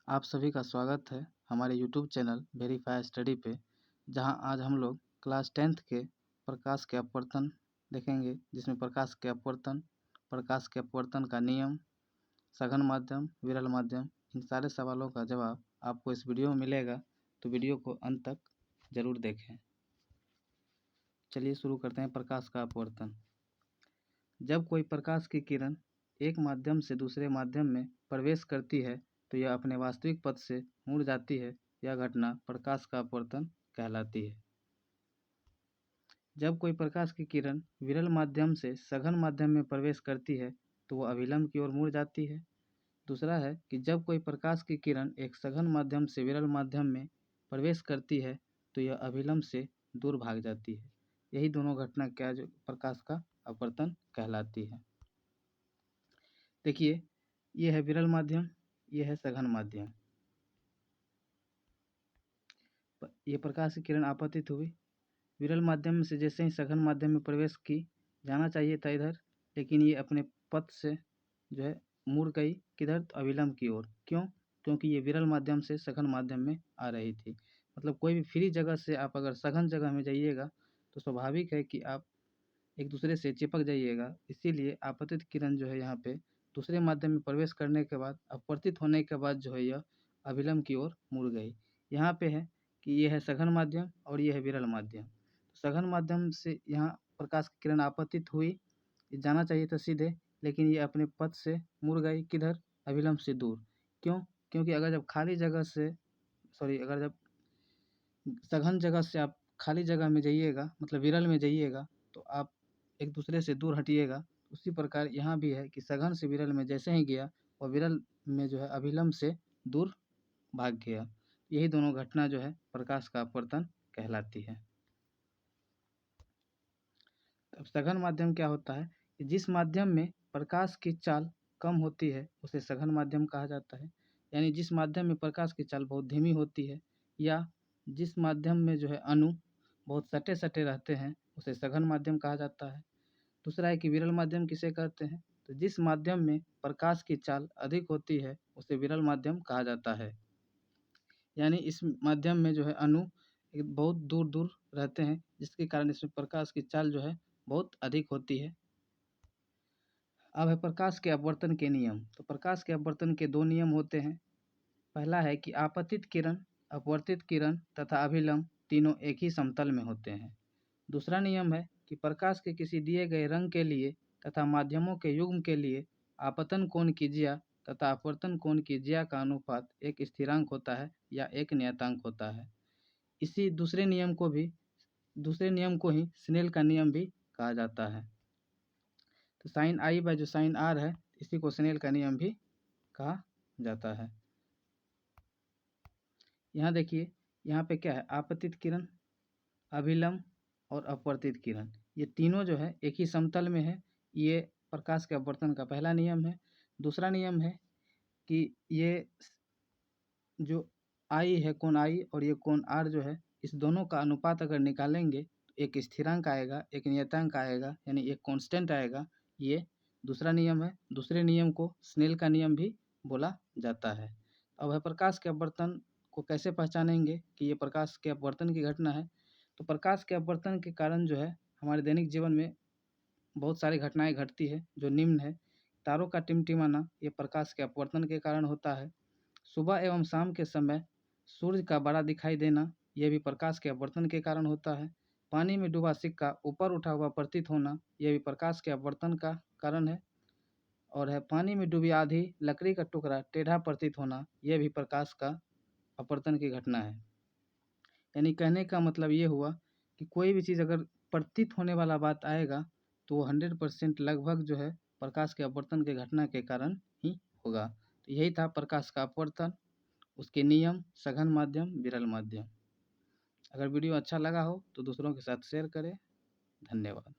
आप सभी का स्वागत है हमारे यूट्यूब चैनल वेरीफाई स्टडी पे, जहां आज हम लोग क्लास 10th के प्रकाश के अपवर्तन देखेंगे, जिसमें प्रकाश के अपवर्तन का नियम, सघन माध्यम, विरल माध्यम, इन सारे सवालों का जवाब आपको इस वीडियो में मिलेगा। तो वीडियो को अंत तक ज़रूर देखें। चलिए शुरू करते हैं। प्रकाश का अपवर्तन। जब कोई प्रकाश की किरण एक माध्यम से दूसरे माध्यम में प्रवेश करती है तो यह अपने वास्तविक पथ से मुड़ जाती है। यह घटना प्रकाश का अपवर्तन कहलाती है। जब कोई प्रकाश की किरण विरल माध्यम से सघन माध्यम में प्रवेश करती है तो वह अभिलंब की ओर मुड़ जाती है। दूसरा है कि जब कोई प्रकाश की किरण एक सघन माध्यम से विरल माध्यम में प्रवेश करती है तो यह अभिलंब से दूर भाग जाती है। यही दोनों घटना क्या जो प्रकाश का अपवर्तन कहलाती है। देखिए, ये है विरल माध्यम, ये है सघन माध्यम। ये प्रकाश की किरण आपतित हुई विरल माध्यम से, जैसे ही सघन माध्यम में प्रवेश की, जाना चाहिए था इधर, लेकिन ये अपने पथ से जो है मुड़ गई किधर, तो अभिलंब की ओर। क्यों? क्योंकि ये विरल माध्यम से सघन माध्यम में आ रही थी। मतलब कोई भी फ्री जगह से आप अगर सघन जगह में जाइएगा तो स्वाभाविक है कि आप एक दूसरे से चिपक जाइएगा। इसीलिए आपतित किरण जो है यहाँ पे दूसरे माध्यम में प्रवेश करने के बाद, अपवर्तित होने के बाद जो है यह अभिलंब की ओर मुड़ गई। यहाँ पे है कि ये है सघन माध्यम और ये है विरल माध्यम। सघन माध्यम से यहाँ प्रकाश की किरण आपतित हुई, ये जाना चाहिए था सीधे, लेकिन ये अपने पथ से मुड़ गई किधर, अभिलंब से दूर। क्यों? क्योंकि अगर जब सघन जगह से आप खाली जगह में जाइएगा, मतलब विरल में जाइएगा, तो आप एक दूसरे से दूर हटिएगा। उसी प्रकार यहाँ भी है कि सघन से विरल में जैसे ही गया और विरल में जो है अभिलंब से दूर भाग गया। यही दोनों घटना जो है प्रकाश का अपवर्तन कहलाती है। अब सघन माध्यम क्या होता है कि जिस माध्यम में प्रकाश की चाल कम होती है उसे सघन माध्यम कहा जाता है। यानी जिस माध्यम में प्रकाश की चाल बहुत धीमी होती है, या जिस माध्यम में जो है अणु बहुत सटे सटे रहते हैं, उसे सघन माध्यम कहा जाता है। दूसरा है कि विरल माध्यम किसे कहते हैं, तो जिस माध्यम में प्रकाश की चाल अधिक होती है उसे विरल माध्यम कहा जाता है। यानी इस माध्यम में जो है अणु बहुत दूर दूर रहते हैं, जिसके कारण इसमें प्रकाश की चाल जो है बहुत अधिक होती है। अब है प्रकाश के अपवर्तन के नियम। तो प्रकाश के अपवर्तन के दो नियम होते हैं। पहला है कि आपतित किरण, अपवर्तित किरण तथा अभिलंब तीनों एक ही समतल में होते हैं। दूसरा नियम है कि प्रकाश के किसी दिए गए रंग के लिए तथा माध्यमों के युग्म के लिए आपतन कोण की ज्या तथा अपवर्तन कोण की ज्या का अनुपात एक स्थिरांक होता है या एक नियतांक होता है। इसी दूसरे नियम को ही स्नेल का नियम भी कहा जाता है। तो साइन आई बाय जो साइन आर है, इसी को स्नेल का नियम भी कहा जाता है। यहाँ देखिए, यहाँ पे क्या है, आपतित किरण, अभिलंब और अपवर्तित किरण, ये तीनों जो है एक ही समतल में है। ये प्रकाश के अपवर्तन का पहला नियम है। दूसरा नियम है कि ये जो आई है, कोण आई और ये कोण आर जो है, इस दोनों का अनुपात अगर निकालेंगे तो एक स्थिरांक आएगा, एक नियतांक आएगा, यानी एक कांस्टेंट आएगा। ये दूसरा नियम है। दूसरे नियम को स्नेल का नियम भी बोला जाता है। अब है प्रकाश के अपवर्तन को कैसे पहचानेंगे कि ये प्रकाश के अपवर्तन की घटना है। तो प्रकाश के अपवर्तन के कारण जो है हमारे दैनिक जीवन में बहुत सारी घटनाएं घटती है, जो निम्न है। तारों का टिमटिमाना, ये प्रकाश के अपवर्तन के कारण होता है। सुबह एवं शाम के समय सूर्य का बड़ा दिखाई देना, यह भी प्रकाश के अपवर्तन के कारण होता है। पानी में डूबा सिक्का ऊपर उठा हुआ प्रतीत होना, यह भी प्रकाश के अपवर्तन का कारण है। और है पानी में डूबी आधी लकड़ी का टुकड़ा टेढ़ा प्रतीत होना, यह भी प्रकाश का अपवर्तन की घटना है। यानी कहने का मतलब ये हुआ कि कोई भी चीज़ अगर प्रतीत होने वाला बात आएगा तो वो 100% लगभग जो है प्रकाश के अपवर्तन के घटना के कारण ही होगा। तो यही था प्रकाश का अपवर्तन, उसके नियम, सघन माध्यम, विरल माध्यम। अगर वीडियो अच्छा लगा हो तो दूसरों के साथ शेयर करें। धन्यवाद।